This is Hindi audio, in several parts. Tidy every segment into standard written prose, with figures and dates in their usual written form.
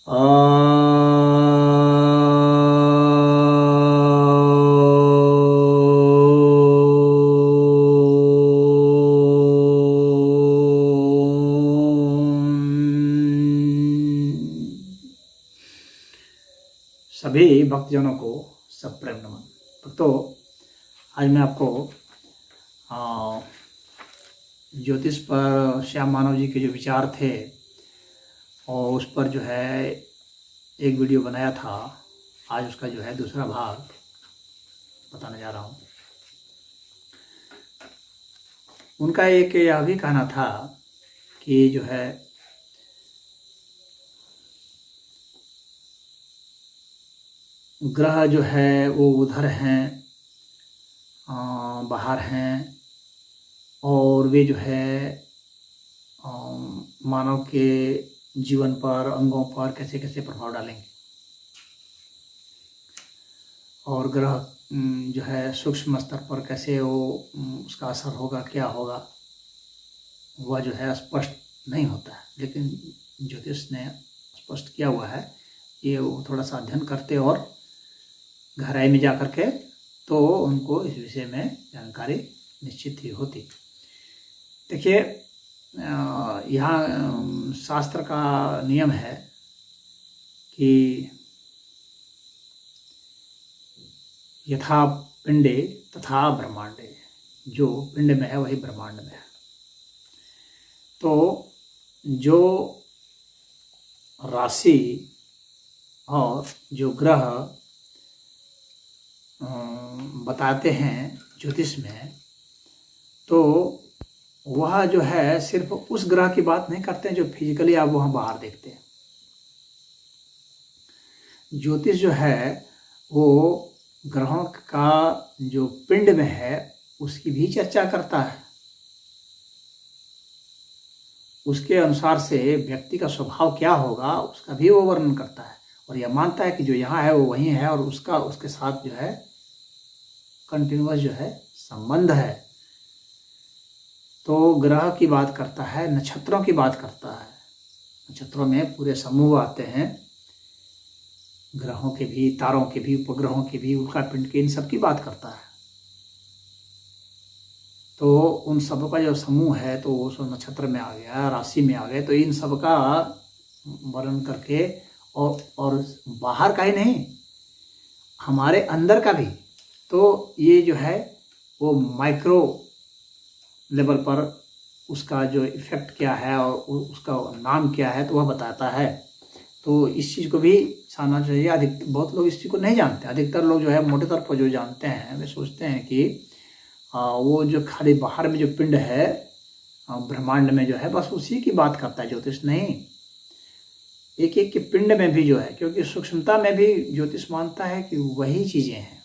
सभी भक्तजनों को सप्रेम नमन। तो आज मैं आपको ज्योतिष पर श्याम मानव जी के जो विचार थे और उस पर जो है एक वीडियो बनाया था। आज उसका जो है दूसरा भाग बताने जा रहा हूँ। उनका एक यह भी कहना था कि जो है ग्रह जो है वो उधर हैं, बाहर हैं, और वे जो है मानव के जीवन पर, अंगों पर कैसे कैसे प्रभाव डालेंगे, और ग्रह जो है सूक्ष्म स्तर पर कैसे वो उसका असर होगा, क्या होगा, वह जो है स्पष्ट नहीं होता है। लेकिन ज्योतिष ने स्पष्ट किया हुआ है। ये वो थोड़ा सा अध्ययन करते और गहराई में जा कर के तो उनको इस विषय में जानकारी निश्चित ही होती। देखिए, यहाँ शास्त्र का नियम है कि यथा पिंडे तथा ब्रह्मांडे, जो पिंड में है वही ब्रह्मांड में है। तो जो राशि और जो ग्रह बताते हैं ज्योतिष में, तो वह जो है सिर्फ उस ग्रह की बात नहीं करते हैं जो फिजिकली आप वहाँ बाहर देखते हैं। ज्योतिष जो है वो ग्रहों का जो पिंड में है उसकी भी चर्चा करता है। उसके अनुसार से व्यक्ति का स्वभाव क्या होगा उसका भी वो वर्णन करता है, और यह मानता है कि जो यहाँ है वो वहीं है, और उसका उसके साथ जो है कंटिन्यूअस जो है संबंध है। तो ग्रह की बात करता है, नक्षत्रों की बात करता है। नक्षत्रों में पूरे समूह आते हैं, ग्रहों के भी, तारों के भी, उपग्रहों के भी, उल्का पिंड के, इन सब की बात करता है। तो उन सब का जो समूह है तो वो नक्षत्र में आ गया, राशि में आ गए, तो इन सब का वर्णन करके और बाहर का ही नहीं, हमारे अंदर का भी। तो ये जो है वो माइक्रो लेवल पर उसका जो इफेक्ट क्या है और उसका नाम क्या है तो वह बताता है। तो इस चीज़ को भी जानना चाहिए। बहुत लोग इस चीज़ को नहीं जानते। अधिकतर लोग जो है मोटे तौर पर जो जानते हैं वे सोचते हैं कि वो जो खाली बाहर में जो पिंड है ब्रह्मांड में जो है बस उसी की बात करता है ज्योतिष। नहीं, एक एक के पिंड में भी जो है, क्योंकि सूक्ष्मता में भी ज्योतिष मानता है कि वही चीज़ें हैं।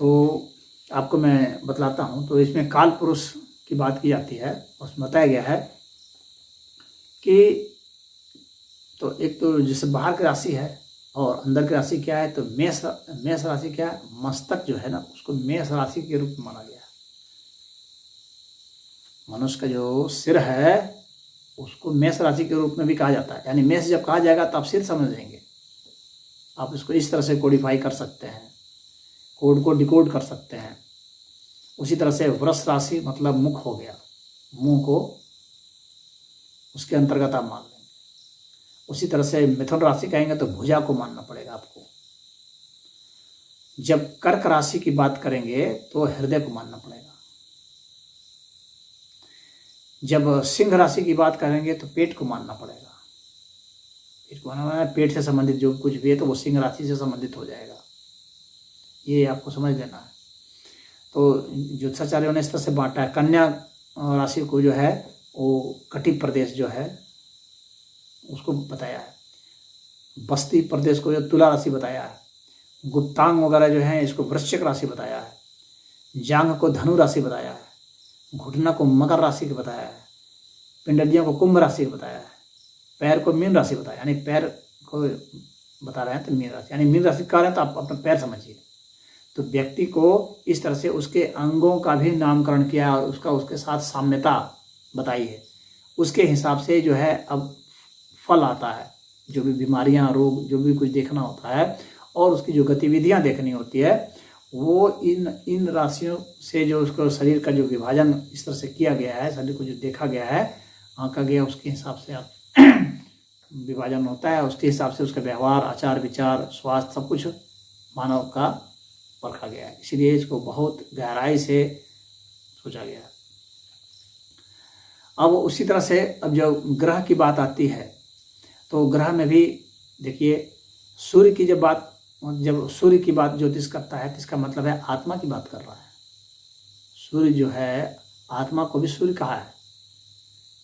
तो आपको मैं बतलाता हूँ। तो इसमें काल पुरुष की बात की जाती है। उसमें बताया गया है कि तो एक तो जैसे बाहर की राशि है और अंदर की राशि क्या है, तो मेष राशि क्या है, मस्तक जो है ना उसको मेष राशि के रूप में माना गया है। मनुष्य का जो सिर है उसको मेष राशि के रूप में भी कहा जाता है। यानी मेष जब कहा जाएगा तो आप सिर समझ लेंगे। आप इसको इस तरह से कोडिफाई कर सकते हैं, कोड को डिकोड कर सकते हैं। उसी तरह से वृष राशि मतलब मुख हो गया, मुंह को उसके अंतर्गत आप मान लेंगे। उसी तरह से मिथुन राशि कहेंगे तो भुजा को मानना पड़ेगा आपको। जब कर्क राशि की बात करेंगे तो हृदय को मानना पड़ेगा। जब सिंह राशि की बात करेंगे तो पेट को मानना पड़ेगा। पेट को मानना है, पेट से संबंधित जो कुछ भी है तो वो सिंह राशि से संबंधित हो जाएगा। ये आपको समझ लेना है। तो ज्योतिषाचार्यों ने इस तरह से बांटा है। कन्या राशि को जो है वो कटिप प्रदेश जो है उसको बताया है। बस्ती प्रदेश को जो तुला राशि बताया है। गुप्तांग वगैरह जो है इसको वृश्चिक राशि बताया है। जांघ को धनु राशि बताया है। घुटना को मकर राशि को बताया है। पिंडलियों को कुंभ राशि को बताया है। पैर को मीन राशि बताया, यानी पैर को बता रहे हैं तो मीन राशि, यानी मीन राशि कह रहे हैं तो आप अपना पैर समझिए। तो व्यक्ति को इस तरह से उसके अंगों का भी नामकरण किया, उसका उसके साथ साम्यता बताई है। उसके हिसाब से जो है अब फल आता है, जो भी बीमारियां, रोग, जो भी कुछ देखना होता है और उसकी जो गतिविधियां देखनी होती है, वो इन राशियों से जो उसको शरीर का जो विभाजन इस तरह से किया गया है, शरीर को जो देखा गया है, आंका गया, उसके हिसाब से आप विभाजन होता है। उसके हिसाब से उसका व्यवहार, आचार विचार, स्वास्थ्य, सब कुछ मानव का परखा गया है। इसलिए इसको बहुत गहराई से सोचा गया है। अब उसी तरह से अब जब ग्रह की बात आती है तो ग्रह में भी देखिए, सूर्य की जब सूर्य की बात ज्योतिष करता है तो इसका मतलब है आत्मा की बात कर रहा है। सूर्य जो है, आत्मा को भी सूर्य कहा है।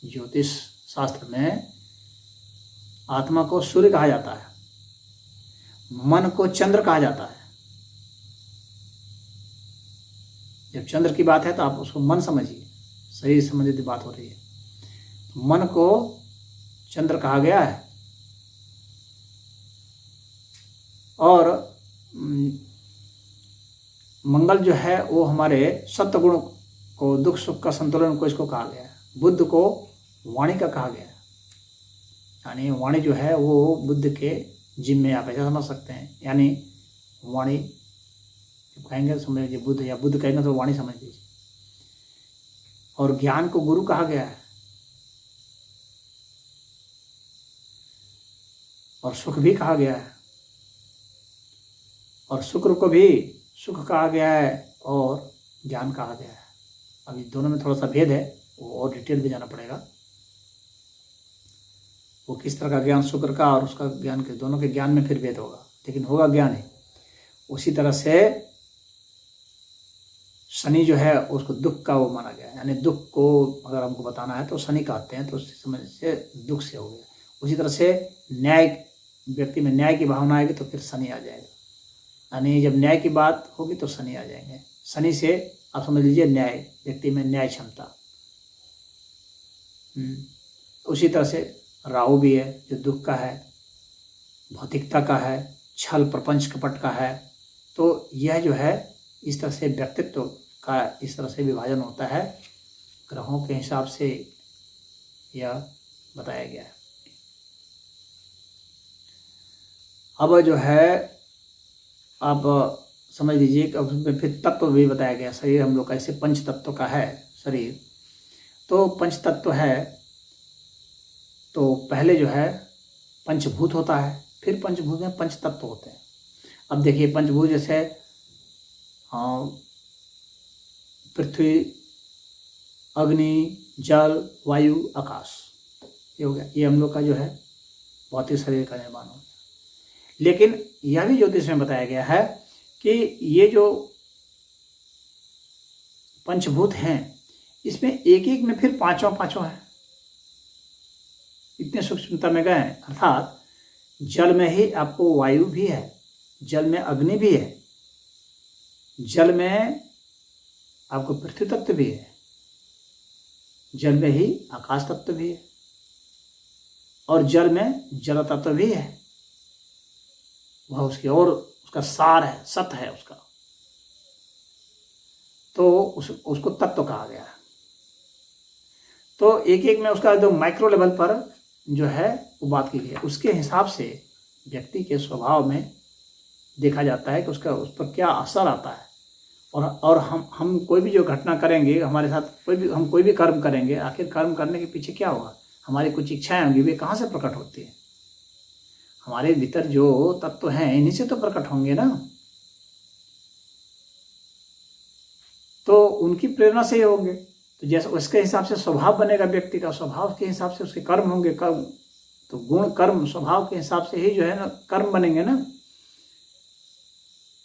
ज्योतिष शास्त्र में आत्मा को सूर्य कहा जाता है, मन को चंद्र कहा जाता है। जब चंद्र की बात है तो आप उसको मन समझिए, शरीर संबंधित बात हो रही है। तो मन को चंद्र कहा गया है और मंगल जो है वो हमारे सत्वगुण को, दुख सुख का संतुलन को, इसको कहा गया है। बुद्ध को वाणी का कहा गया है, यानी वाणी जो है वो बुद्ध के जिम्मे आप ऐसा समझ सकते हैं। यानी वाणी जब कहेंगे तो समझ लीजिए बुद्ध, या बुद्ध कहेंगे तो वाणी समझ लीजिए। और ज्ञान को गुरु कहा गया है और सुख भी कहा गया है, और शुक्र को भी सुख कहा गया है और ज्ञान कहा गया है। अभी दोनों में थोड़ा सा भेद है, वो और डिटेल में जाना पड़ेगा। वो किस तरह का ज्ञान, शुक्र का और उसका ज्ञान के, दोनों के ज्ञान में फिर भेद होगा, लेकिन होगा ज्ञान ही। उसी तरह से शनि जो है उसको दुख का वो माना गया है, यानी दुख को अगर हमको बताना है तो शनि कहते हैं, तो उस समझ से दुख से हो गया। उसी तरह से न्याय, व्यक्ति में न्याय की भावना आएगी तो फिर शनि आ जाएगा, यानी जब न्याय की बात होगी तो शनि आ जाएंगे। शनि से आप समझ लीजिए न्याय, व्यक्ति में न्याय क्षमता। उसी तरह से राहु भी है जो दुख का है, भौतिकता का है, छल प्रपंच कपट का है। तो यह जो है इस तरह से व्यक्तित्व का इस तरह से विभाजन होता है, ग्रहों के हिसाब से यह बताया गया है। अब जो है आप समझ लीजिए कि उसमें फिर तत्व भी बताया गया। शरीर हम लोग का ऐसे पंच तत्व का है शरीर, तो पंच तत्व है तो पहले जो है पंचभूत होता है, फिर पंचभूत में पंच तत्व होते हैं। अब देखिए पंचभूत जैसे पृथ्वी, अग्नि, जल, वायु, आकाश, ये हो गया। ये हम लोग का जो है भौतिक शरीर का निर्माण हो गया। लेकिन यह भी ज्योतिष में बताया गया है कि ये जो पंचभूत हैं इसमें एक एक में फिर पांचों है, इतने सूक्ष्मता में गए हैं। अर्थात जल में ही आपको वायु भी है, जल में अग्नि भी है, जल में आपको पृथ्वी तत्व भी है, जल में ही आकाश तत्व भी है, और जल में जल तत्व भी है। वह उसकी और उसका सार है, सत है उसका, तो उसको तत्व कहा गया है। तो एक एक में उसका जो माइक्रो लेवल पर जो है वो बात की गई है। उसके हिसाब से व्यक्ति के स्वभाव में देखा जाता है कि उसका उस पर क्या असर आता है। और हम कोई भी जो घटना करेंगे, हमारे साथ हम कोई भी कर्म करेंगे, आखिर कर्म करने के पीछे क्या होगा, हमारी कुछ इच्छाएं होंगी, वे कहाँ से प्रकट होती हैं? हमारे भीतर जो तत्व हैं इन्हीं से तो प्रकट होंगे ना। तो उनकी प्रेरणा से ही होंगे। तो जैसे उसके हिसाब से स्वभाव बनेगा व्यक्ति का, स्वभाव के हिसाब से उसके कर्म होंगे। कर्म तो गुण कर्म स्वभाव के हिसाब से ही जो है ना कर्म बनेंगे ना।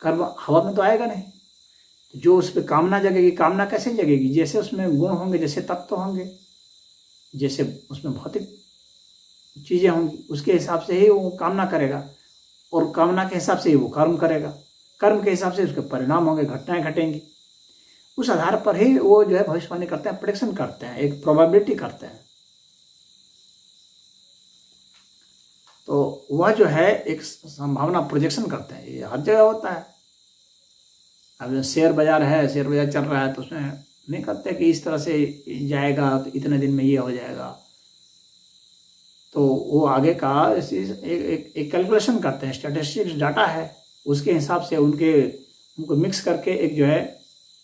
कर्म हवा में तो आएगा नहीं। तो जो उस पर कामना जगेगी, कामना कैसे जगेगी? जैसे उसमें गुण होंगे, जैसे तत्व होंगे, जैसे उसमें भौतिक चीजें होंगी, उसके हिसाब से ही वो कामना करेगा, और कामना के हिसाब से ही वो कर्म करेगा। कर्म के हिसाब से उसके परिणाम होंगे, घटनाएं घटेंगी। उस आधार पर ही वो जो है भविष्यवाणी करते हैं, प्रेडिक्शन करते हैं, एक प्रोबेबिलिटी करते हैं। तो वह जो है एक संभावना प्रोजेक्शन करते हैं। ये हर जगह होता है। अब शेयर बाजार है, शेयर बाजार चल रहा है, तो उसमें नहीं करते कि इस तरह से जाएगा तो इतने दिन में ये हो जाएगा, तो वो आगे का एक कैलकुलेशन करते हैं, स्टैटिस्टिक्स डाटा है, उसके हिसाब से उनको मिक्स करके एक जो है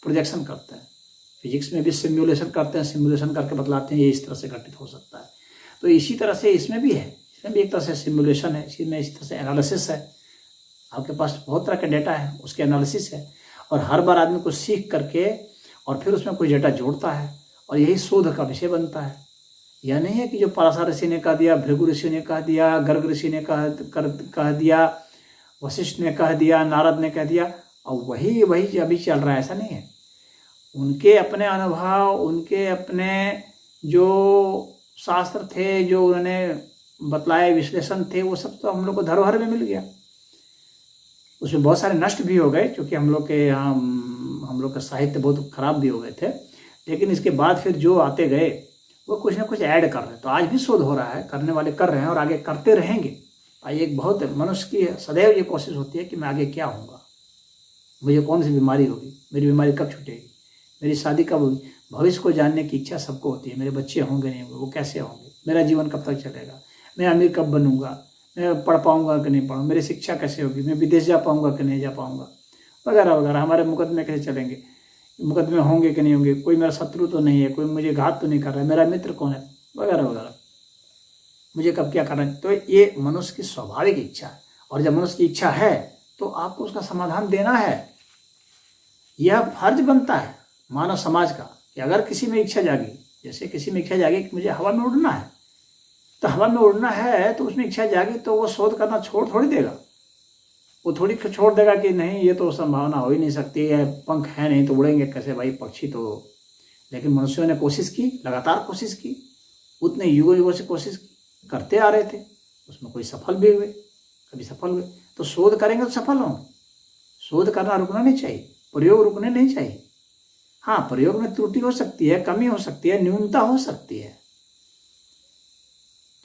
प्रोजेक्शन करते हैं। फिजिक्स में भी सिमुलेशन करते हैं, सिमुलेशन करके बतलाते हैं ये इस तरह से घटित हो सकता है। तो इसी तरह से इसमें भी है, इसमें भी एक तरह से सिमुलेशन है, इसमें इसी तरह से एनालिसिस है। आपके पास बहुत तरह का डेटा है, उसके एनालिसिस है, और हर बार आदमी को सीख करके और फिर उसमें कोई डेटा जोड़ता है और यही शोध का विषय बनता है। यह नहीं है कि जो पराशर ऋषि ने कह दिया, भृगु ऋषि ने कह दिया, गर्ग ऋषि ने कह दिया, वशिष्ठ ने कह दिया, नारद ने कह दिया और वही अभी चल रहा है, ऐसा नहीं है। उनके अपने अनुभव, उनके अपने जो शास्त्र थे, जो उन्होंने बतलाए विश्लेषण थे, वो सब तो हम लोग को धरोहर में मिल गया। उसमें बहुत सारे नष्ट भी हो गए, क्योंकि हम लोग के यहाँ हम लोग का साहित्य बहुत खराब भी हो गए थे, लेकिन इसके बाद फिर जो आते गए वो कुछ ना कुछ ऐड कर रहे हैं। तो आज भी शोध हो रहा है, करने वाले कर रहे हैं और आगे करते रहेंगे। एक बहुत मनुष्य की सदैव ये कोशिश होती है कि मैं आगे क्या होऊंगा, मुझे कौन सी बीमारी होगी, मेरी बीमारी कब छूटेगी, मेरी शादी कब होगी। भविष्य को जानने की इच्छा सबको होती है, मेरे बच्चे होंगे नहीं होंगे, वो कैसे होंगे, मेरा जीवन कब तक चलेगा, मैं अमीर कब बनूंगा, मैं पढ़ पाऊंगा कि नहीं पढ़ूंगा, मेरी शिक्षा कैसे होगी, मैं विदेश जा पाऊंगा कि नहीं जा पाऊंगा, वगैरह वगैरह। हमारे मुकदमे कैसे चलेंगे, मुकदमे होंगे कि नहीं होंगे, कोई मेरा शत्रु तो नहीं है, कोई मुझे घात तो नहीं कर रहा है, मेरा मित्र कौन है, वगैरह वगैरह, मुझे कब क्या करना है। तो ये मनुष्य की स्वाभाविक इच्छा है, और जब मनुष्य की इच्छा है तो आपको उसका समाधान देना है। यह फर्ज बनता है मानव समाज का कि अगर किसी में इच्छा जागी, जैसे किसी में इच्छा जागी कि मुझे हवा में उड़ना है, तो हवा में उड़ना है तो उसमें इच्छा जागी तो वो शोध करना थोड़ी देगा। वो थोड़ी छोड़ देगा कि नहीं ये तो संभावना हो ही नहीं सकती है, पंख है नहीं तो उड़ेंगे कैसे भाई पक्षी तो। लेकिन मनुष्यों ने कोशिश की, लगातार कोशिश की, उतने युगों से कोशिश करते आ रहे थे, उसमें कोई सफल भी हुए, कभी सफल हुए। तो शोध करेंगे तो सफल होंगे। शोध करना रुकना नहीं चाहिए, प्रयोग रुकने नहीं चाहिए। हाँ, प्रयोग में त्रुटि हो सकती है, कमी हो सकती है, न्यूनता हो सकती है,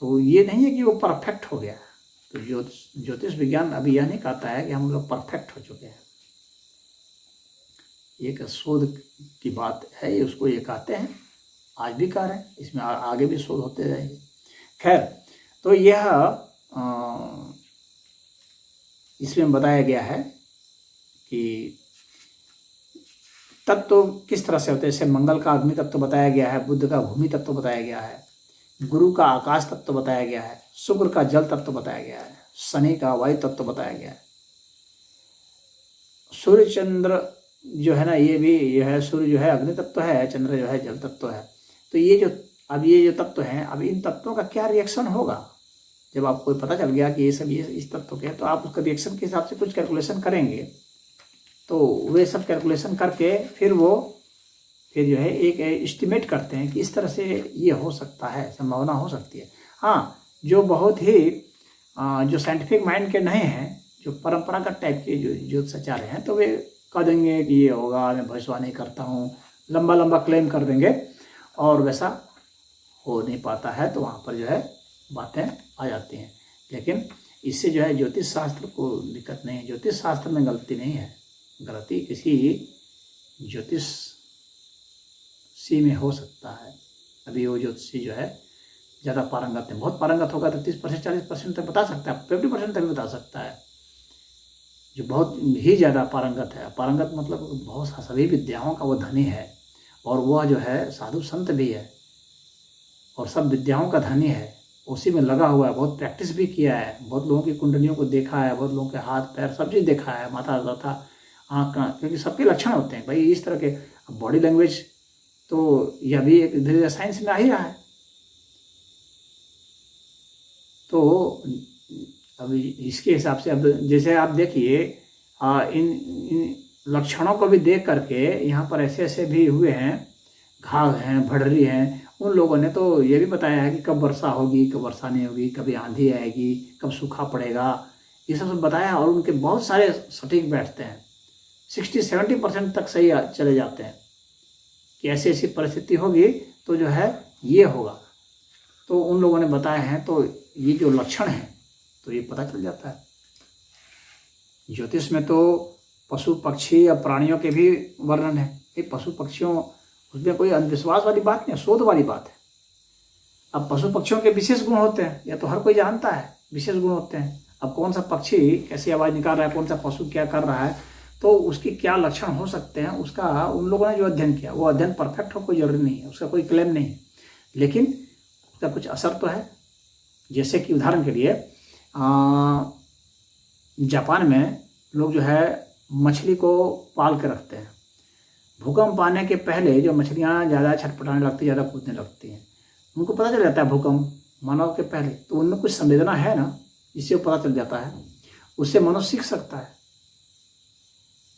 तो ये नहीं है कि वो परफेक्ट हो गया। तो ज्योतिष विज्ञान अभी यह नहीं कहता है कि हम लोग परफेक्ट हो चुके हैं। एक शोध की बात है, उसको ये कहते हैं, आज भी कह रहे हैं, इसमें आगे भी शोध होते रहेंगे। खैर, तो यह इसमें बताया गया है कि तत्व किस तरह से होते हैं। जैसे मंगल का अग्नि तत्व बताया गया है, बुध का भूमि तत्व बताया गया है, गुरु का आकाश तत्व बताया गया है, शुक्र का जल तत्व बताया गया है, शनि का वायु तत्व बताया गया है। सूर्य चंद्र जो है ना, ये है, सूर्य जो है अग्नि तत्व है, चंद्र जो है जल तत्व है। तो ये जो तत्व हैं, अब इन तत्वों का क्या रिएक्शन होगा, जब आपको पता चल गया कि ये सब ये इस तत्व के हैं, तो आप उसका रिएक्शन के हिसाब से कुछ कैलकुलेशन करेंगे। तो वे सब कैलकुलेशन करके फिर जो है एक एस्टिमेट करते हैं कि इस तरह से ये हो सकता है, संभावना हो सकती है। हाँ, जो बहुत ही जो साइंटिफिक माइंड के नहीं हैं, जो परंपरागत टाइप के जो ज्योतिषाचार्य हैं, तो वे कह देंगे कि ये होगा, मैं भविष्यवाणी करता हूँ, लंबा लंबा क्लेम कर देंगे, और वैसा हो नहीं पाता है। तो वहाँ पर जो है बातें आ जाती हैं। लेकिन इससे जो है ज्योतिष शास्त्र को दिक्कत नहीं है, ज्योतिष शास्त्र में गलती नहीं है। गलती किसी ज्योतिषी में हो सकता है। अभी वो ज्योतिषी जो है ज़्यादा पारंगत है, बहुत पारंगत होगा तो 30% 40% तक बता सकता है, 50% तक भी बता सकता है। जो बहुत ही ज़्यादा पारंगत है, पारंगत मतलब बहुत सभी विद्याओं का वो धनी है, और वह जो है साधु संत भी है, और सब विद्याओं का धनी है, उसी में लगा हुआ है, बहुत प्रैक्टिस भी किया है, बहुत लोगों की कुंडलियों को देखा है, बहुत लोगों के हाथ पैर सब चीज़ देखा है, माथा तथा आँख, क्योंकि सबके लक्षण होते हैं भाई इस तरह के। बॉडी लैंग्वेज तो यह भी एक धीरे धीरे साइंस में आ ही रहा है। तो अभी इसके हिसाब से अब जैसे आप देखिए, इन लक्षणों को भी देख करके यहाँ पर ऐसे ऐसे भी हुए हैं, घाव हैं, भड़री हैं, उन लोगों ने तो ये भी बताया है कि कब वर्षा होगी, कब वर्षा नहीं होगी, कभी आंधी आएगी, कब सूखा पड़ेगा, ये सब बताया। और उनके बहुत सारे सटीक बैठते हैं, 60-70% तक सही चले जाते हैं कि ऐसी ऐसी परिस्थिति होगी तो जो है ये होगा। तो उन लोगों ने बताए हैं, तो ये जो लक्षण हैं तो ये पता चल जाता है। ज्योतिष में तो पशु पक्षी या प्राणियों के भी वर्णन है। ये पशु पक्षियों, उसमें कोई अंधविश्वास वाली बात नहीं, शोध वाली बात है। अब पशु पक्षियों के विशेष गुण होते हैं, या तो हर कोई जानता है विशेष गुण होते हैं। अब कौन सा पक्षी कैसी आवाज़ निकाल रहा है, कौन सा पशु क्या कर रहा है, तो उसके क्या लक्षण हो सकते हैं, उसका उन लोगों ने जो अध्ययन किया वो अध्ययन परफेक्ट हो कोई जरूरी नहीं है, उसका कोई क्लेम नहीं है, लेकिन उसका कुछ असर तो है। जैसे कि उदाहरण के लिए जापान में लोग जो है मछली को पाल के रखते हैं। भूकंप आने के पहले जो मछलियाँ ज़्यादा छटपटाने लगती हैं, ज़्यादा कूदने लगती हैं, उनको पता चल जाता है भूकंप मानव के पहले, तो उनमें कुछ संवेदना है ना, इससे पता चल जाता है, उससे मनुष्य सीख सकता है।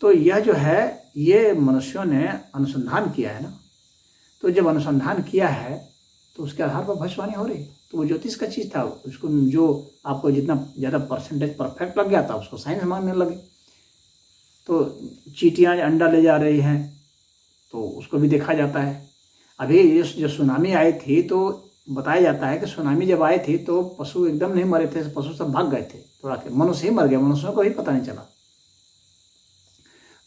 तो यह जो है ये मनुष्यों ने अनुसंधान किया है ना, तो जब अनुसंधान किया है तो उसके आधार पर भविष्यवाणी हो रही। तो वो ज्योतिष का चीज़ था, उसको जो आपको जितना ज़्यादा परसेंटेज परफेक्ट लग गया था उसको साइंस मानने लगे। तो चींटियाँ अंडा ले जा रही हैं तो उसको भी देखा जाता है। अभी ये जो सुनामी आई थी तो बताया जाता है कि सुनामी जब आई थी तो पशु एकदम नहीं मरे थे, पशु सब भाग गए थे, थोड़ा के मनुष्य ही मर गया, मनुष्यों को भी पता नहीं चला।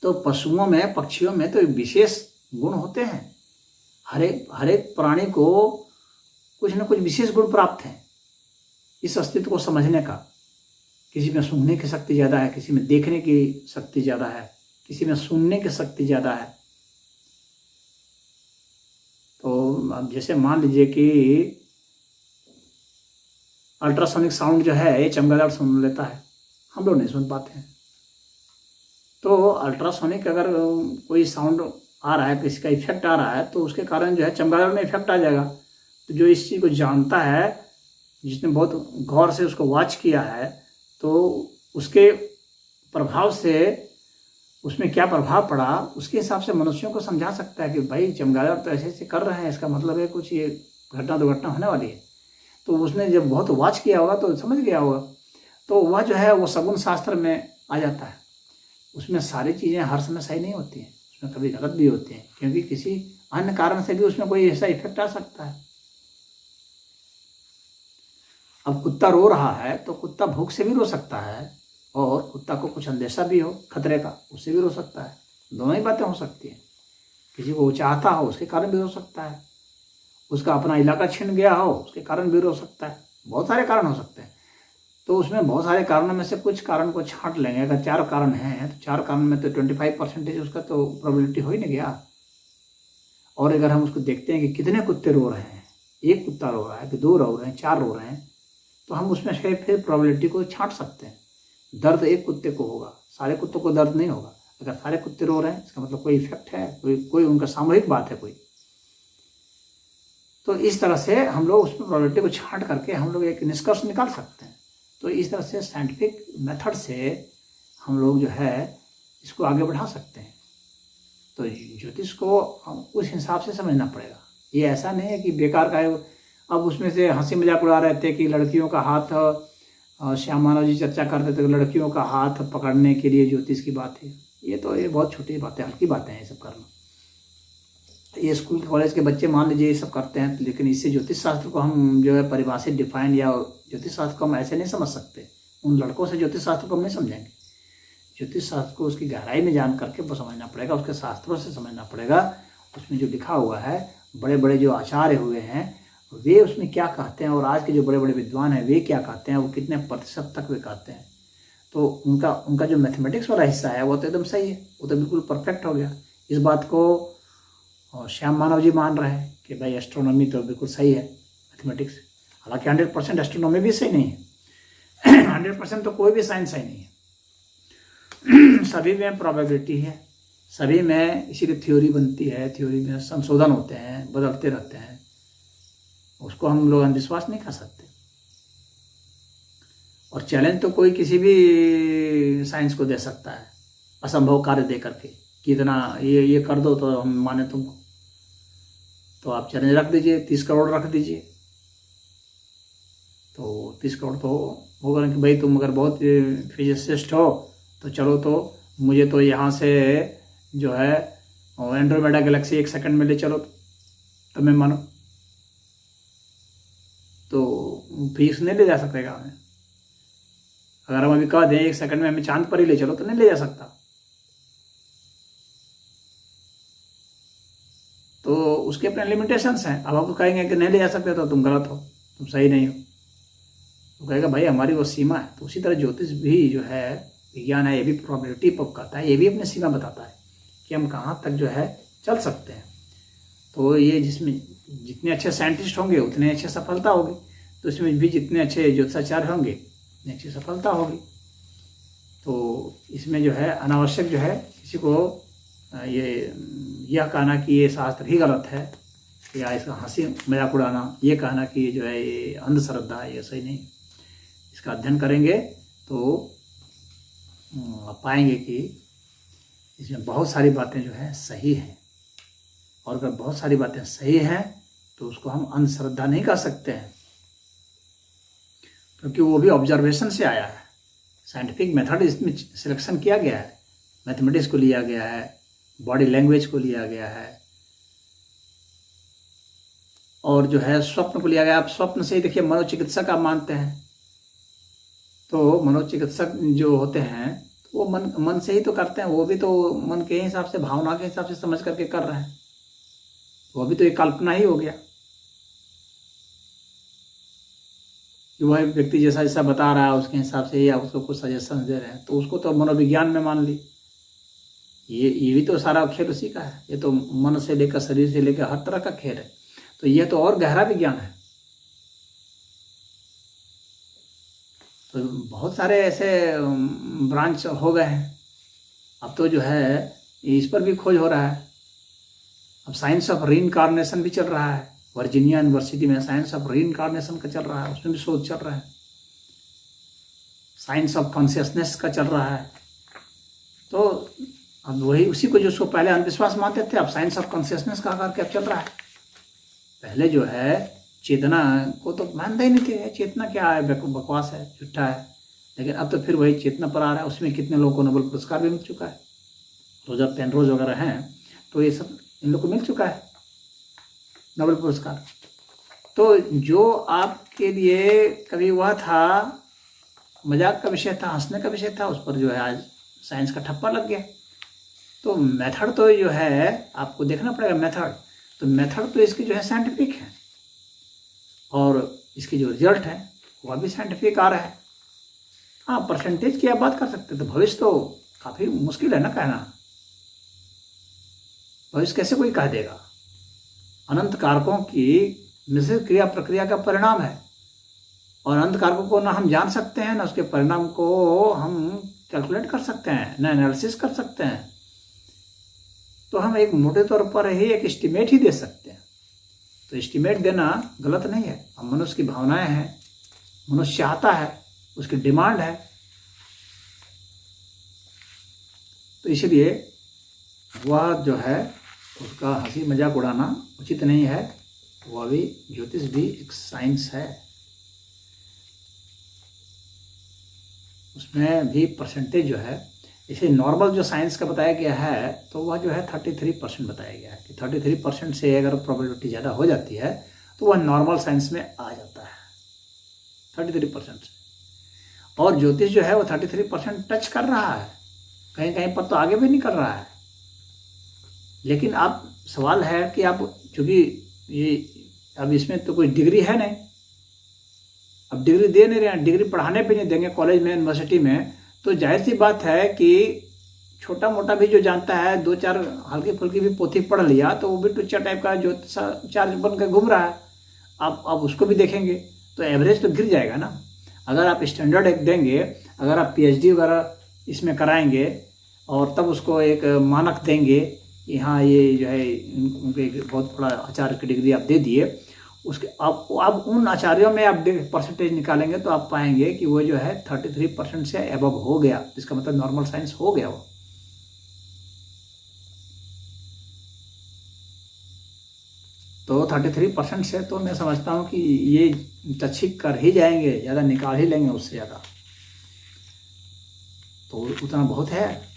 तो पशुओं में पक्षियों में तो विशेष गुण होते हैं, हर एक प्राणी को कुछ न कुछ विशेष गुण प्राप्त है इस अस्तित्व को समझने का। किसी में सूंघने की शक्ति ज़्यादा है, किसी में देखने की शक्ति ज़्यादा है, किसी में सुनने की शक्ति ज़्यादा है। तो अब जैसे मान लीजिए कि अल्ट्रासोनिक साउंड जो है ये चमगादड़ सुन लेता है, हम लोग नहीं सुन पाते हैं। तो अल्ट्रासोनिक अगर कोई साउंड आ रहा है, किसी का इफेक्ट आ रहा है, तो उसके कारण जो है चमगादड़ में इफेक्ट आ जाएगा। तो जो इस चीज़ को जानता है, जिसने बहुत गौर से उसको वॉच किया है, तो उसके प्रभाव से उसमें क्या प्रभाव पड़ा उसके हिसाब से मनुष्यों को समझा सकता है कि भाई चमगादड़ तो ऐसे ऐसे कर रहे हैं, इसका मतलब है कुछ ये घटना दुर्घटना होने वाली है। तो उसने जब बहुत वॉच किया होगा तो समझ गया होगा। तो वह जो है वो सगुन शास्त्र में आ जाता है। उसमें सारी चीज़ें हर समय सही नहीं होती हैं, उसमें कभी गलत भी होती हैं, क्योंकि किसी अन्य कारण से भी उसमें कोई ऐसा इफेक्ट आ सकता है। अब कुत्ता रो रहा है तो कुत्ता भूख से भी रो सकता है, और कुत्ता को कुछ अंदेशा भी हो खतरे का, उससे भी रो सकता है। दोनों ही बातें हो सकती हैं। किसी को वो चाहता हो उसके कारण भी रो सकता है, उसका अपना इलाका छिन गया हो उसके कारण भी रो सकता है। बहुत सारे कारण हो सकते हैं। तो उसमें बहुत सारे कारणों में से कुछ कारण को छांट लेंगे। अगर 4 कारण हैं तो 4 कारण में तो 25% उसका तो प्रोबेबिलिटी हो ही नहीं गया। और अगर हम उसको देखते हैं कि कितने कुत्ते रो रहे हैं, एक कुत्ता रो रहा है कि 2 रो रहे हैं, 4 रो रहे हैं, तो हम उसमें से फिर प्रोबेबिलिटी को छांट सकते हैं। दर्द एक कुत्ते को होगा, सारे कुत्तों को दर्द नहीं होगा। अगर सारे कुत्ते रो रहे हैं इसका मतलब कोई इफेक्ट है, कोई उनका सामूहिक बात है कोई। तो इस तरह से हम लोग उसमें प्रोबेबिलिटी को छांट करके हम लोग एक निष्कर्ष निकाल सकते हैं। तो इस तरह से साइंटिफिक मेथड से हम लोग जो है इसको आगे बढ़ा सकते हैं। तो ज्योतिष को उस हिसाब से समझना पड़ेगा। ये ऐसा नहीं है कि बेकार का है। अब उसमें से हंसी मजाक उड़ा रहे थे कि लड़कियों का हाथ, श्याम मानव जी चर्चा करते थे लड़कियों का हाथ पकड़ने के लिए ज्योतिष की बात है। ये बहुत छोटी बातें, हल्की बातें हैं ये सब करना। ये स्कूल कॉलेज के बच्चे मान लीजिए ये सब करते हैं, लेकिन इससे ज्योतिष शास्त्र को हम जो है परिभाषित डिफाइन या ज्योतिष शास्त्र को हम ऐसे नहीं समझ सकते। उन लड़कों से ज्योतिष शास्त्र को हम नहीं समझेंगे। ज्योतिष शास्त्र को उसकी गहराई में जान करके वो समझना पड़ेगा, उसके शास्त्रों से समझना पड़ेगा। उसमें जो लिखा हुआ है, बड़े बड़े जो आचार्य हुए हैं वे उसमें क्या कहते हैं, और आज के जो बड़े बड़े विद्वान हैं वे क्या कहते हैं, वो कितने प्रतिशत तक वे कहते हैं। तो उनका जो मैथमेटिक्स वाला हिस्सा है वो तो एकदम सही है, वो तो बिल्कुल परफेक्ट हो गया। इस बात को श्याम मानव जी मान रहे हैं कि भाई एस्ट्रोनॉमी तो बिल्कुल सही है, मैथमेटिक्स। हालांकि 100% एस्ट्रोनॉमी भी सही नहीं है 100% तो कोई भी साइंस सही नहीं है सभी में प्रोबेबिलिटी है, सभी में इसीलिए थ्योरी बनती है, थ्योरी में संशोधन होते हैं, बदलते रहते हैं। उसको हम लोग अंधविश्वास नहीं कर सकते। और चैलेंज तो कोई किसी भी साइंस को दे सकता है असंभव कार्य दे करके कि इतना ये कर दो तो हम माने तुमको। तो आप चैलेंज रख दीजिए, 30 करोड़ रख दीजिए, तो 30 करोड़ तो होगा कि भाई तुम अगर बहुत फिजिसिस्ट हो तो चलो, तो मुझे तो यहाँ से जो है एंड्रोमेडा गैलेक्सी 1 सेकंड में ले चलो तो मैं मानो। तो फिजिक्स नहीं ले जा सकेगा हमें। अगर हम अभी कह दें 1 सेकंड में हमें चांद पर ही ले चलो तो नहीं ले जा सकता। तो उसके अपने लिमिटेशंस हैं। अब आप कहेंगे कि नहीं ले जा सकते तो तुम गलत हो, तुम सही नहीं हो। तो कहेगा भाई हमारी वो सीमा है। तो उसी तरह ज्योतिष भी जो है विज्ञान है, ये भी प्रोबेबिलिटी पर कहता है, ये भी अपनी सीमा बताता है कि हम कहाँ तक जो है चल सकते हैं। तो ये जिसमें जितने अच्छे साइंटिस्ट होंगे उतने अच्छे सफलता होगी, तो इसमें भी जितने अच्छे ज्योतिषाचार्य होंगे उतनी अच्छी सफलता होगी। तो इसमें जो है अनावश्यक जो है किसी को यह कहना कि ये शास्त्र ही गलत है या इसका हंसी मजाक उड़ाना, ये कहना कि ये जो है ये अंधश्रद्धा है, ये सही नहीं। इसका अध्ययन करेंगे तो आप पाएंगे कि इसमें बहुत सारी बातें जो है सही हैं, और अगर बहुत सारी बातें सही हैं तो उसको हम अंधश्रद्धा नहीं कह सकते हैं, क्योंकि वो भी ऑब्जर्वेशन से आया है। साइंटिफिक मेथड इसमें सिलेक्शन किया गया है, मैथमेटिक्स को लिया गया है, बॉडी लैंग्वेज को लिया गया है, और जो है स्वप्न को लिया गया। आप स्वप्न से ही देखिए, मनोचिकित्सक आप मानते हैं, तो मनोचिकित्सक जो होते हैं तो वो मन से ही तो करते हैं, वो भी तो मन के हिसाब से, भावना के हिसाब से समझ करके कर रहे हैं, वो भी तो एक कल्पना ही हो गया कि वह व्यक्ति जैसा जैसा बता रहा है उसके हिसाब से या उसको कुछ सजेशन दे रहे हैं, तो उसको तो मनोविज्ञान में मान ली। ये भी तो सारा खेल उसी का है। ये तो मन से लेकर शरीर से लेकर हर तरह का खेल है। तो यह तो और गहरा विज्ञान है। तो बहुत सारे ऐसे ब्रांच हो गए हैं। अब तो जो है इस पर भी खोज हो रहा है। अब साइंस ऑफ रीइंकार्नेशन भी चल रहा है। वर्जीनिया यूनिवर्सिटी में साइंस ऑफ रीइंकार्नेशन का चल रहा है, उसमें भी शोध चल रहा है। साइंस ऑफ कॉन्शियसनेस का चल रहा है। तो अब वही उसी को जो उसको पहले अंधविश्वास मानते थे, अब साइंस ऑफ कॉन्शियसनेस का करके अब चल रहा है। पहले जो है चेतना को तो मानते ही नहीं थे, चेतना क्या है, बकवास है, झूठा है। लेकिन अब तो फिर वही चेतना पर आ रहा है। उसमें कितने लोगों को नोबेल पुरस्कार भी मिल चुका है। रोजर पेनरोज वगैरह हैं, तो ये सब इन लोग को मिल चुका है नोबेल पुरस्कार। तो जो आपके लिए कभी वह था, मजाक का विषय था, हंसने का विषय था, उस पर जो है आज साइंस का ठप्पा लग गया। तो मेथड तो जो है आपको देखना पड़ेगा मेथड। तो मेथड तो इसकी जो है साइंटिफिक है, और इसकी जो रिजल्ट है वह भी साइंटिफिक आ रहा है। हाँ, परसेंटेज की आप बात कर सकते हैं। तो भविष्य तो काफ़ी मुश्किल है ना कहना। भविष्य कैसे कोई कह देगा? अनंत कारकों की मिश्रित क्रिया प्रक्रिया का परिणाम है, और अनंत कारकों को ना हम जान सकते हैं, ना उसके परिणाम को हम कैलकुलेट कर सकते हैं, ना एनालिसिस कर सकते हैं। तो हम एक मोटे तौर पर ही एक एस्टिमेट ही दे सकते हैं। तो एस्टिमेट देना गलत नहीं है। अब मनुष्य की भावनाएं हैं, मनुष्य चाहता है, उसकी डिमांड है, तो इसलिए वह जो है उसका हंसी मजाक उड़ाना उचित नहीं है। वह भी ज्योतिष भी एक साइंस है, उसमें भी परसेंटेज जो है, इसे नॉर्मल जो साइंस का बताया गया है तो वह जो है 33% बताया गया है कि 33% से अगर प्रोबेबिलिटी ज़्यादा हो जाती है तो वह नॉर्मल साइंस में आ जाता है 33% से। और ज्योतिष जो है वो 33% टच कर रहा है, कहीं कहीं पर तो आगे भी नहीं कर रहा है। लेकिन आप सवाल है कि आप, चूँकि ये अब इसमें तो कोई डिग्री है नहीं, अब डिग्री दे नहीं रहे हैं, डिग्री पढ़ाने पे नहीं देंगे कॉलेज में, यूनिवर्सिटी में, तो जाहिर सी बात है कि छोटा मोटा भी जो जानता है, 2-4 हल्की फुल्की भी पोथी पढ़ लिया, तो वो भी टुच्चा टाइप का जो चार्ज बन कर घूम रहा है। अब उसको भी देखेंगे तो एवरेज तो गिर जाएगा ना। अगर आप स्टैंडर्ड एक देंगे, अगर आप PhD वगैरह इसमें कराएंगे और तब उसको एक मानक देंगे कि हाँ ये जो है उनके बहुत बड़ा आचार्य की डिग्री आप दे दिए, उसके आप उन आचार्यों में आप परसेंटेज निकालेंगे तो आप पाएंगे कि वो जो है 33% से एबव हो गया, जिसका मतलब नॉर्मल साइंस हो गया वो। तो 33% से तो मैं समझता हूँ कि ये टचिक कर ही जाएंगे, ज़्यादा निकाल ही लेंगे उससे ज़्यादा, तो उतना बहुत है।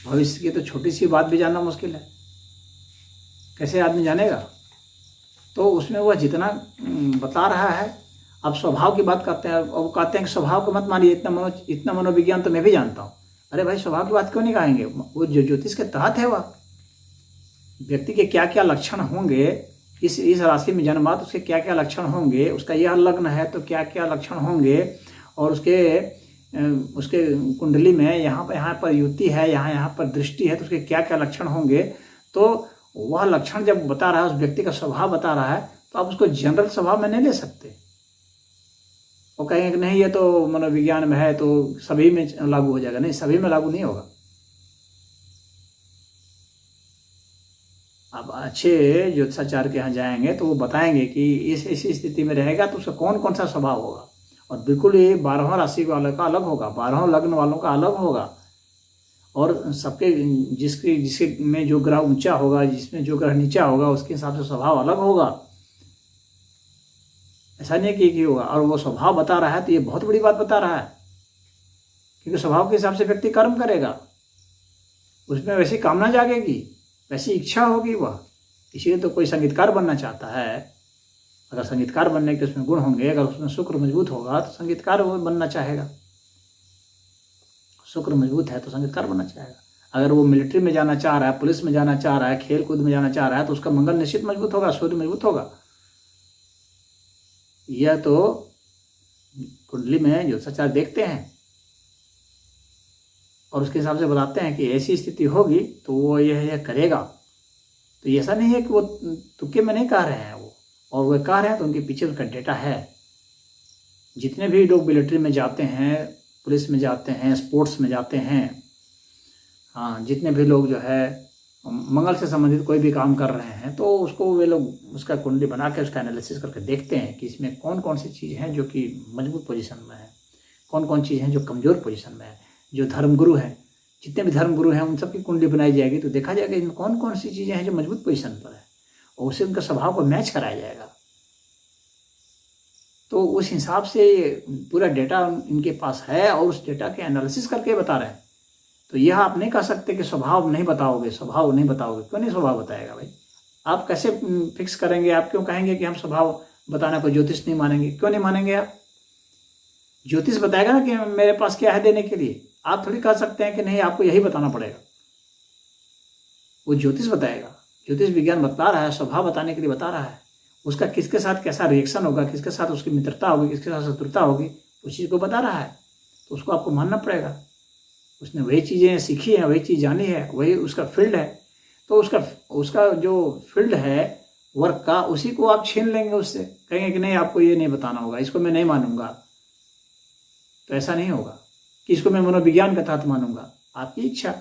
भविष्य की तो छोटी सी बात भी जानना मुश्किल है, कैसे आदमी जानेगा? तो उसमें वह जितना बता रहा है, अब स्वभाव की बात करते हैं, और वो कहते हैं कि स्वभाव को मत मानिए, इतना मनोविज्ञान तो मैं भी जानता हूँ। अरे भाई, स्वभाव की बात क्यों नहीं कहेंगे? वो जो ज्योतिष के तहत है वह, व्यक्ति के क्या क्या लक्षण होंगे, इस राशि में जन्मा तो उसके क्या क्या लक्षण होंगे, उसका यह लग्न है तो क्या क्या लक्षण होंगे, और उसके कुंडली में यहाँ पर युति है, यहाँ पर दृष्टि है तो उसके क्या क्या लक्षण होंगे। तो वह लक्षण जब बता रहा है, उस व्यक्ति का स्वभाव बता रहा है, तो आप उसको जनरल स्वभाव में नहीं ले सकते। वो कहेंगे कि नहीं ये तो मनोविज्ञान में है तो सभी में लागू हो जाएगा। नहीं, सभी में लागू नहीं होगा। आप अच्छे ज्योतिषाचार्य के यहाँ जाएंगे तो वो बताएंगे कि इस स्थिति में रहेगा तो उसका कौन कौन सा स्वभाव होगा। और बिल्कुल ये 12 राशि वालों का अलग होगा, 12 लग्न वालों का अलग होगा, और सबके जिसके में जो ग्रह ऊंचा होगा, जिसमें जो ग्रह नीचा होगा, उसके हिसाब से स्वभाव अलग होगा। ऐसा नहीं कि होगा। और वो स्वभाव बता रहा है तो ये बहुत बड़ी बात बता रहा है, क्योंकि स्वभाव के हिसाब से व्यक्ति कर्म करेगा, उसमें वैसी कामना जागेगी, वैसी इच्छा होगी वह। इसीलिए तो कोई संगीतकार बनना चाहता है, अगर संगीतकार बनने के उसमें गुण होंगे, अगर उसमें शुक्र मजबूत होगा तो संगीतकार वो बनना चाहेगा। शुक्र मजबूत है तो संगीतकार बनना चाहेगा। अगर वो मिलिट्री में जाना चाह रहा है, पुलिस में जाना चाह रहा है, खेल कूद में जाना चाह रहा है, तो उसका मंगल निश्चित मजबूत होगा, सूर्य मजबूत होगा। यह तो कुंडली में ज्योतिषाचार्य देखते हैं और उसके हिसाब से बताते हैं कि ऐसी स्थिति होगी तो वो यह करेगा। तो ऐसा नहीं है कि वो तुक्के में नहीं कह रहे हैं वो, और वो कह रहे हैं तो उनके पीछे उसका डेटा है। जितने भी लोग मिलिट्री में जाते हैं, पुलिस में जाते हैं, स्पोर्ट्स में जाते हैं, हाँ, जितने भी लोग जो है मंगल से संबंधित कोई भी काम कर रहे हैं, तो उसको वे लोग उसका कुंडली बना के उसका एनालिसिस करके देखते हैं कि इसमें कौन कौन सी चीज़ हैं जो कि मजबूत पोजीशन में है, कौन कौन चीज़ हैं जो कमज़ोर पोजीशन में है। जो धर्मगुरु हैं, जितने भी धर्मगुरु हैं, उन सबकी कुंडली बनाई जाएगी तो देखा जाएगा इनमें कौन कौन सी चीज़ें हैं जो मजबूत पोजीशन पर है, और उससे उनका स्वभाव को मैच कराया जाएगा। तो उस हिसाब से पूरा डेटा इनके पास है और उस डेटा के एनालिसिस करके बता रहे हैं। तो यह आप नहीं कह सकते कि स्वभाव नहीं बताओगे, स्वभाव नहीं बताओगे। क्यों नहीं स्वभाव बताएगा भाई? आप कैसे फिक्स करेंगे? आप क्यों कहेंगे कि हम स्वभाव बताना को ज्योतिष नहीं मानेंगे? क्यों नहीं मानेंगे आप? ज्योतिष बताएगा ना कि मेरे पास क्या है देने के लिए। आप थोड़ी कह सकते हैं कि नहीं आपको यही बताना पड़ेगा। वो ज्योतिष बताएगा, ज्योतिष विज्ञान बता रहा है, स्वभाव बताने के लिए बता रहा है। उसका किसके साथ कैसा रिएक्शन होगा, किसके साथ उसकी मित्रता होगी, किसके साथ शत्रुता होगी, उस चीज़ को बता रहा है। तो उसको आपको मानना पड़ेगा। उसने वही चीज़ें सीखी हैं, वही चीज़ जानी है, वही उसका फील्ड है। तो उसका जो फील्ड है वर्क का, उसी को आप छीन लेंगे उससे, कहेंगे कि नहीं आपको ये नहीं बताना होगा, इसको मैं नहीं मानूंगा। तो ऐसा नहीं होगा कि इसको मैं मनोविज्ञान के तहत मानूंगा। आपकी इच्छा।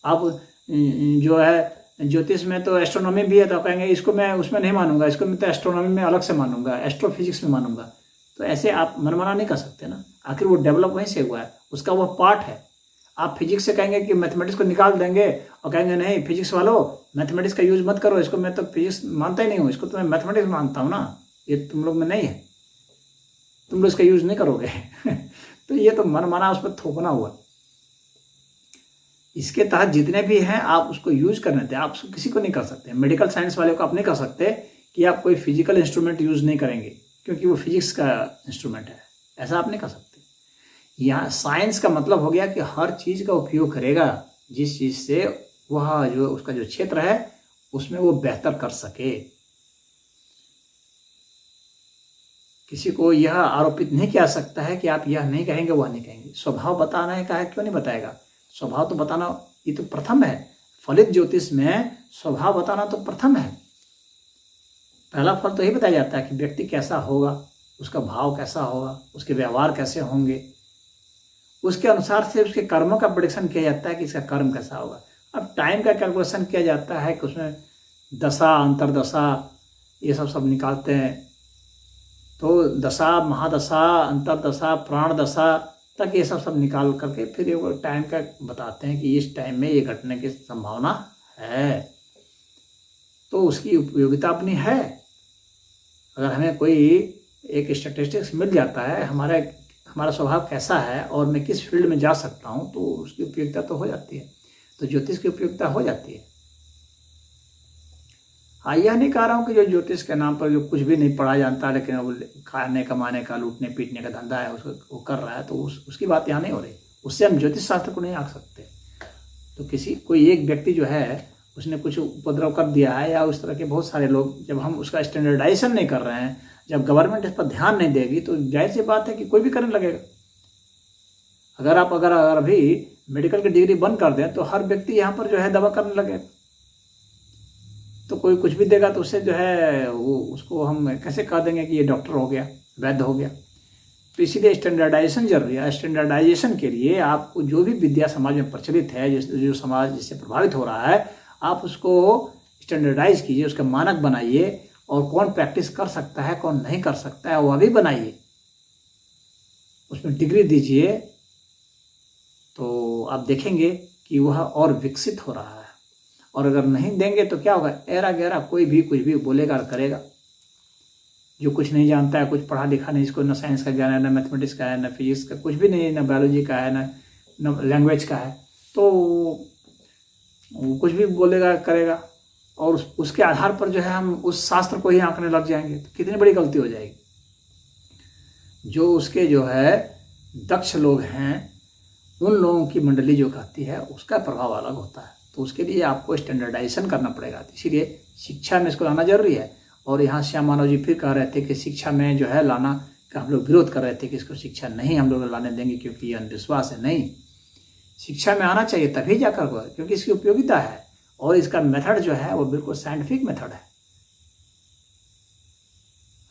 आप जो है ज्योतिष में तो एस्ट्रोनॉमी भी है, तो कहेंगे इसको मैं उसमें नहीं मानूंगा, इसको मैं तो एस्ट्रोनॉमी में अलग से मानूंगा, एस्ट्रोफिजिक्स में मानूंगा। तो ऐसे आप मनमाना नहीं कर सकते ना। आखिर वो डेवलप वहीं से हुआ है, उसका वह पार्ट है। आप फिजिक्स से कहेंगे कि मैथमेटिक्स को निकाल देंगे और कहेंगे नहीं फिजिक्स वालों मैथमेटिक्स का यूज मत करो, इसको मैं तो फिजिक्स मानता ही नहीं हूँ, इसको तो मैं मैथमेटिक्स मानता हूँ ना, ये तुम लोग में नहीं है, तुम लोग इसका यूज नहीं करोगे। तो ये तो मनमाना उस पर थोपना हुआ। इसके तहत जितने भी हैं आप उसको यूज करने दें। आप किसी को नहीं कर सकते। मेडिकल साइंस वाले को आप नहीं कर सकते कि आप कोई फिजिकल इंस्ट्रूमेंट यूज नहीं करेंगे क्योंकि वो फिजिक्स का इंस्ट्रूमेंट है, ऐसा आप नहीं कर सकते। यहाँ साइंस का मतलब हो गया कि हर चीज़ का उपयोग करेगा जिस चीज़ से वह जो उसका जो क्षेत्र है उसमें वो बेहतर कर सके। किसी को यह आरोपित नहीं किया सकता है कि आप यह नहीं कहेंगे, वह नहीं कहेंगे। स्वभाव बताना है, कहा है क्यों नहीं बताएगा? स्वभाव तो बताना ये तो प्रथम है। फलित ज्योतिष में स्वभाव बताना तो प्रथम है। पहला फल तो यही बताया जाता है कि व्यक्ति कैसा होगा, उसका भाव कैसा होगा, उसके व्यवहार कैसे होंगे, उसके अनुसार से उसके कर्मों का प्रेडिक्शन किया जाता है कि इसका कर्म कैसा होगा। अब टाइम का कैलकुलेशन किया जाता है कि उसमें दशा, अंतरदशा, ये सब निकालते हैं। तो दशा, महादशा, अंतरदशा, प्राण दशा तक ये सब निकाल करके फिर ये टाइम का बताते हैं कि इस टाइम में ये घटने की संभावना है। तो उसकी उपयोगिता अपनी है। अगर हमें कोई एक स्टैटिस्टिक्स मिल जाता है हमारा स्वभाव कैसा है और मैं किस फील्ड में जा सकता हूँ, तो उसकी उपयोगिता तो हो जाती है। तो ज्योतिष की उपयोगिता हो जाती है। हाँ, यह नहीं कह रहा हूँ कि जो ज्योतिष के नाम पर जो कुछ भी नहीं पढ़ा जानता लेकिन वो खाने कमाने का, लूटने पीटने का धंधा है उसको वो कर रहा है, तो उसकी बात यहाँ नहीं हो रही। उससे हम ज्योतिष शास्त्र को नहीं आंक सकते। तो कोई एक व्यक्ति जो है उसने कुछ उपद्रव कर दिया है, या उस तरह के बहुत सारे लोग, जब हम उसका स्टैंडर्डाइजेशन नहीं कर रहे हैं, जब गवर्नमेंट इस पर ध्यान नहीं देगी, तो जाहिर सी बात है कि कोई भी करने लगेगा। अगर अभी मेडिकल की डिग्री बंद कर दें तो हर व्यक्ति यहाँ पर जो है दवा करने लगेगा, तो कोई कुछ भी देगा तो उससे जो है वो उसको हम कैसे कह देंगे कि ये डॉक्टर हो गया, वैद्य हो गया। तो इसीलिए स्टैंडर्डाइजेशन जरूरी है। स्टैंडर्डाइजेशन के लिए आपको जो भी विद्या समाज में प्रचलित है, जो समाज जिससे प्रभावित हो रहा है, आप उसको स्टैंडर्डाइज कीजिए, उसका मानक बनाइए, और कौन प्रैक्टिस कर सकता है कौन नहीं कर सकता है वह भी बनाइए, उसमें डिग्री दीजिए, तो आप देखेंगे कि वह और विकसित हो रहा है। और अगर नहीं देंगे तो क्या होगा, एरा गैरा कोई भी कुछ भी बोलेगा और करेगा। जो कुछ नहीं जानता है, कुछ पढ़ा लिखा नहीं, इसको ना साइंस का ज्ञान है, ना मैथमेटिक्स का है, ना फिजिक्स का, कुछ भी नहीं है, ना बायोलॉजी का है, ना लैंग्वेज का है, तो वो कुछ भी बोलेगा करेगा, और उसके आधार पर जो है हम उस शास्त्र को ही आंकने लग जाएंगे, तो कितनी बड़ी गलती हो जाएगी। जो उसके जो है दक्ष लोग हैं, उन लोगों की मंडली जो कहती है, उसका प्रभाव अलग होता है। तो उसके लिए आपको स्टैंडर्डाइजेशन करना पड़ेगा। इसीलिए शिक्षा में इसको लाना जरूरी है। और यहाँ श्याम मानव जी फिर कह रहे थे कि शिक्षा में जो है लाना का हम लोग विरोध कर रहे थे कि इसको शिक्षा नहीं हम लोग लाने देंगे क्योंकि ये अंधविश्वास है। नहीं, शिक्षा में आना चाहिए तभी जाकर को, क्योंकि इसकी उपयोगिता है, और इसका मेथड जो है वो बिल्कुल साइंटिफिक मेथड है।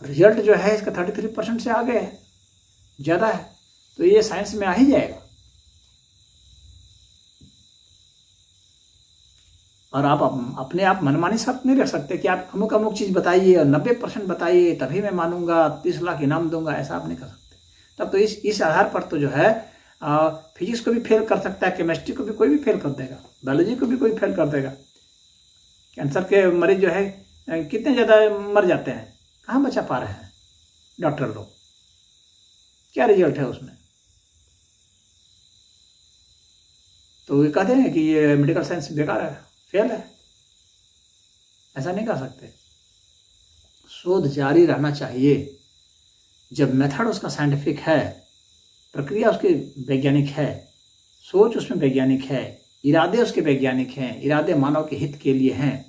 रिजल्ट जो है इसका 33% से आगे है, ज़्यादा है, तो ये साइंस में आ ही जाएगा। और आप अपने आप मनमानी शर्त नहीं रख सकते कि आप अमुक चीज़ बताइए और 90% बताइए तभी मैं मानूंगा, 30 लाख इनाम दूंगा, ऐसा आप नहीं कर सकते। तब तो इस आधार पर तो जो है फिजिक्स को भी फेल कर सकता है, केमिस्ट्री को भी कोई भी फेल कर देगा, बायोलॉजी को भी कोई फेल कर देगा। कैंसर के मरीज जो है कितने ज़्यादा मर जाते हैं, कहाँ बचा पा रहे हैं डॉक्टर लोग, क्या रिजल्ट है उसमें। तो ये कहते हैं कि ये मेडिकल साइंस बेकार है, फेल है, ऐसा नहीं कर सकते। शोध जारी रहना चाहिए। जब मेथड उसका साइंटिफिक है, प्रक्रिया उसकी वैज्ञानिक है, सोच उसमें वैज्ञानिक है, इरादे उसके वैज्ञानिक हैं, इरादे मानव के हित के लिए हैं,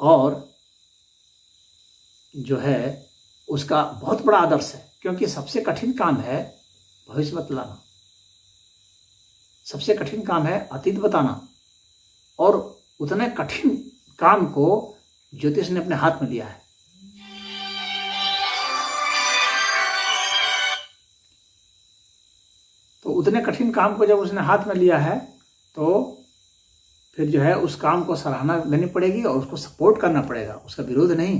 और जो है उसका बहुत बड़ा आदर्श है। क्योंकि सबसे कठिन काम है भविष्य बतलाना, सबसे कठिन काम है अतीत बताना, और उतने कठिन काम को ज्योतिष ने अपने हाथ में लिया है। तो उतने कठिन काम को जब उसने हाथ में लिया है, तो फिर जो है उस काम को सराहना देनी पड़ेगी और उसको सपोर्ट करना पड़ेगा, उसका विरोध नहीं।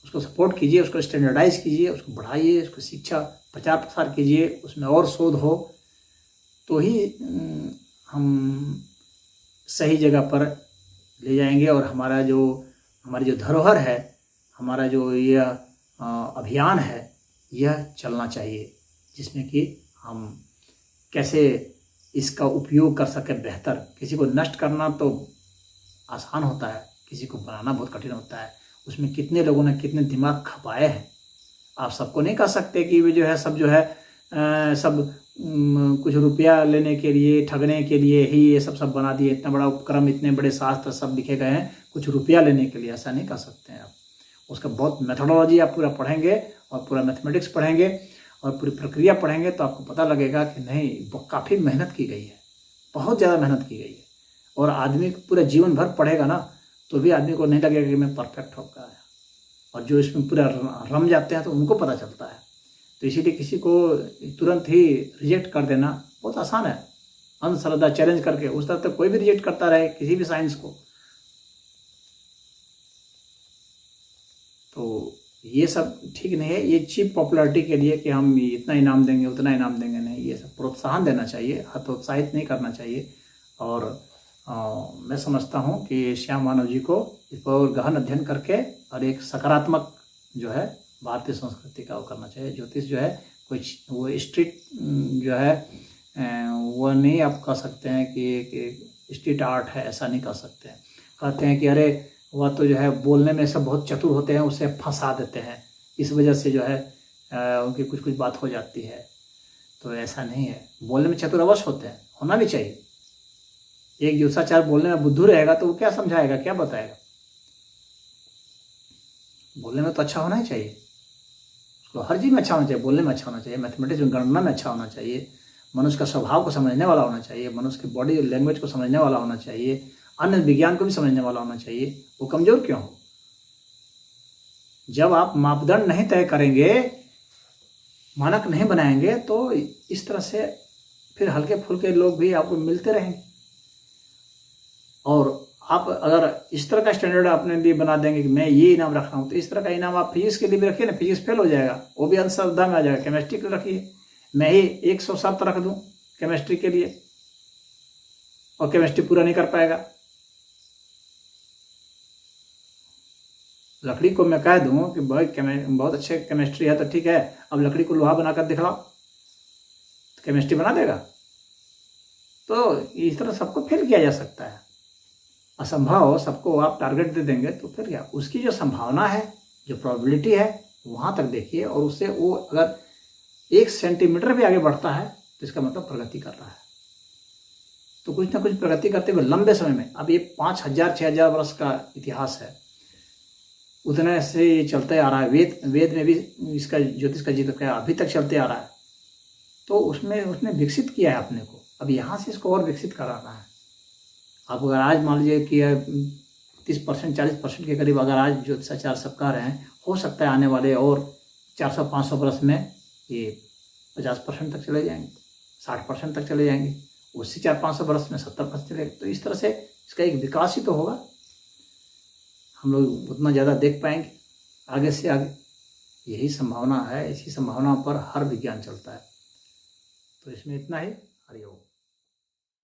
उसको सपोर्ट कीजिए, उसको स्टैंडर्डाइज कीजिए, उसको बढ़ाइए, उसको शिक्षा प्रचार प्रसार कीजिए, उसमें और शोध हो, तो ही हम सही जगह पर ले जाएंगे। और हमारी जो धरोहर है, हमारा जो यह अभियान है, यह चलना चाहिए, जिसमें कि हम कैसे इसका उपयोग कर सके बेहतर। किसी को नष्ट करना तो आसान होता है, किसी को बनाना बहुत कठिन होता है। उसमें कितने लोगों ने कितने दिमाग खपाए हैं। आप सबको नहीं कह सकते कि वे जो है सब जो है कुछ रुपया लेने के लिए, ठगने के लिए ही ये सब बना दिए। इतना बड़ा उपक्रम, इतने बड़े शास्त्र सब लिखे गए हैं कुछ रुपया लेने के लिए, ऐसा नहीं कर सकते हैं आप। उसका बहुत मेथोडोलॉजी आप पूरा पढ़ेंगे और पूरा मैथमेटिक्स पढ़ेंगे और पूरी प्रक्रिया पढ़ेंगे तो आपको पता लगेगा कि नहीं, काफ़ी मेहनत की गई है, बहुत ज़्यादा मेहनत की गई है। और आदमी पूरा जीवन भर पढ़ेगा ना तो भी आदमी को नहीं लगेगा कि मैं परफेक्ट हो गया है। और जो इसमें पूरा रम जाते हैं तो उनको पता चलता है। तो इसीलिए किसी को तुरंत ही रिजेक्ट कर देना बहुत आसान है, अंधश्रद्धा चैलेंज करके। उस तरह तक कोई भी रिजेक्ट करता रहे किसी भी साइंस को, तो ये सब ठीक नहीं है। ये चीप पॉपुलैरिटी के लिए कि हम इतना इनाम देंगे उतना इनाम देंगे, नहीं, ये सब प्रोत्साहन देना चाहिए, हतोत्साहित नहीं करना चाहिए। और मैं समझता हूँ कि श्याम मानव जी को इस पर गहन अध्ययन करके और एक सकारात्मक जो है भारतीय संस्कृति का वो करना चाहिए। ज्योतिष जो है कोई वो स्ट्रीट जो है वो नहीं आप कह सकते हैं कि स्ट्रीट आर्ट है, ऐसा नहीं कह सकते हैं। कहते हैं कि अरे वह तो जो है बोलने में सब बहुत चतुर होते हैं, उसे फंसा देते हैं, इस वजह से जो है उनकी कुछ बात हो जाती है। तो ऐसा नहीं है, बोलने में चतुर अवश्य होते हैं, होना भी चाहिए, एक ज्योतिषाचार्य बोलने में बुद्धू रहेगा तो वो क्या समझाएगा, क्या बताएगा? बोलने में तो अच्छा होना ही चाहिए, उसको हर चीज़ में अच्छा होना चाहिए, बोलने में अच्छा होना चाहिए, मैथमेटिक्स में गणना में अच्छा होना चाहिए, मनुष्य का स्वभाव को समझने वाला होना चाहिए, मनुष्य की बॉडी लैंग्वेज को समझने वाला होना चाहिए, अन्य विज्ञान को भी समझने वाला होना चाहिए। वो कमज़ोर क्यों हो? जब आप मापदंड नहीं तय करेंगे, मानक नहीं बनाएंगे, तो इस तरह से फिर हल्के फुल्के लोग भी आपको मिलते रहेंगे। और आप अगर इस तरह का स्टैंडर्ड अपने लिए बना देंगे कि मैं ये इनाम रख रहा हूँ, तो इस तरह का इनाम आप फिजिक्स के लिए भी रखिए ना, फिजिक्स फेल हो जाएगा, वो भी अंधश्रद्धा में आ जाएगा। केमिस्ट्री के लिए रखिए, मैं ही 100 शर्त रख दूँ केमिस्ट्री के लिए और केमिस्ट्री पूरा नहीं कर पाएगा। लकड़ी को मैं कह दूँ कि भाई बहुत अच्छे केमिस्ट्री है, तो ठीक है, अब लकड़ी को लोहा बनाकर दिखलाओ, तो केमिस्ट्री बना देगा? तो इस तरह सबको फेल किया जा सकता है। असंभव सबको आप टारगेट दे देंगे तो फिर क्या, उसकी जो संभावना है, जो प्रोबेबिलिटी है, वहाँ तक देखिए, और उससे वो अगर 1 सेंटीमीटर भी आगे बढ़ता है तो इसका मतलब प्रगति कर रहा है। तो कुछ ना कुछ प्रगति करते हुए लंबे समय में, अब ये 5000 6000 वर्ष का इतिहास है, उतने से ये चलते आ रहा है। वेद में भी इसका ज्योतिष का जिक्र है, अभी तक चलते आ रहा है। तो उसने विकसित किया है अपने को, अब यहाँ से इसको और विकसित कराना है। आप अगर आज मान लीजिए कि 30% 40% के करीब अगर आज ज्योतिषाचार्य सब कह रहे हैं, हो सकता है आने वाले और 400-500 वर्ष में ये 50% तक चले जाएंगे, 60% तक चले जाएंगे, उससे 400-500 वर्ष में 70% चले। तो इस तरह से इसका एक विकास ही तो होगा, हम लोग उतना ज़्यादा देख पाएंगे आगे से आगे। यही संभावना है, इसी संभावना पर हर विज्ञान चलता है। तो इसमें इतना ही। हरिओम।